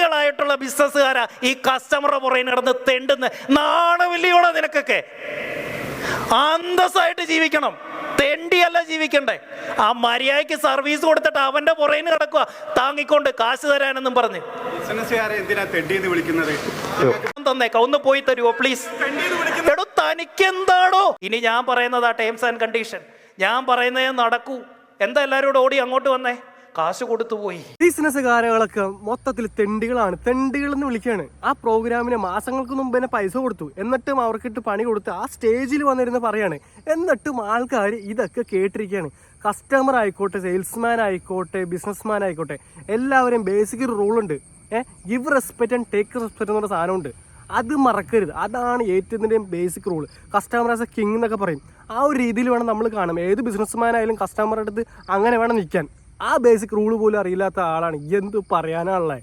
തെണ്ടികളായിട്ടുള്ള ബിസിനസ്സുകാരാ ഈ കസ്റ്റമറുടെ പുറകെ നടന്ന് തെണ്ടുന്ന. നാണമില്ലയോടെ നിനക്കൊക്കെ? അന്തസ്സായിട്ട് ജീവിക്കണം, തെണ്ടിയല്ല ജീവിക്കണ്ടേ. ആ മര്യാദയ്ക്ക് സർവീസ് കൊടുത്തിട്ട് അവന്റെ പുറകെ കിടക്കുക താങ്ങിക്കൊണ്ട് കാശ് തരാനെന്നും പറഞ്ഞ്. തന്നേക്കാം, ഒന്ന് പോയി തരുമോ പ്ലീസ്? എടോ തനിക്കെന്താണോ? ഇനി ഞാൻ പറയുന്നതാ ടേംസ് ആൻഡ് കണ്ടീഷൻ. ഞാൻ പറയുന്നതേ നടക്കൂ. എന്താ എല്ലാവരും കൂടെ ഓടി അങ്ങോട്ട് വന്നേ? കാശ് കൊടുത്തു പോയി. ബിസിനസ്സുകാരകളൊക്കെ മൊത്തത്തിൽ തെണ്ടികളാണ്, തെണ്ടികൾ എന്ന് വിളിക്കുകയാണ്. ആ പ്രോഗ്രാമിന് മാസങ്ങൾക്ക് മുമ്പ് തന്നെ പൈസ കൊടുത്തു, എന്നിട്ടും അവർക്കിട്ട് പണി കൊടുത്ത് ആ സ്റ്റേജിൽ വന്നിരുന്ന് പറയാണ്. എന്നിട്ടും ആൾക്കാർ ഇതൊക്കെ കേട്ടിരിക്കുകയാണ്. കസ്റ്റമർ ആയിക്കോട്ടെ, സെയിൽസ്മാൻ ആയിക്കോട്ടെ, ബിസിനസ്മാൻ ആയിക്കോട്ടെ, എല്ലാവരും ബേസിക് ഒരു റൂളുണ്ട്. Give respect and take respect എന്നൊരു സാധനമുണ്ട്. അത് മറക്കരുത്. അതാണ് ഏറ്റവും basic rule. Customer as a king എന്നൊക്കെ പറയും. ആ ഒരു രീതിയിൽ വേണം നമ്മൾ കാണാം. ഏത് ബിസിനസ്മാൻ ആയാലും കസ്റ്റമറുടെ അടുത്ത് അങ്ങനെ വേണം നിൽക്കാൻ. ആ ബേസിക് റൂള് പോലും അറിയില്ലാത്ത ആളാണ്. എന്ത് പറയാനാണുള്ളത്?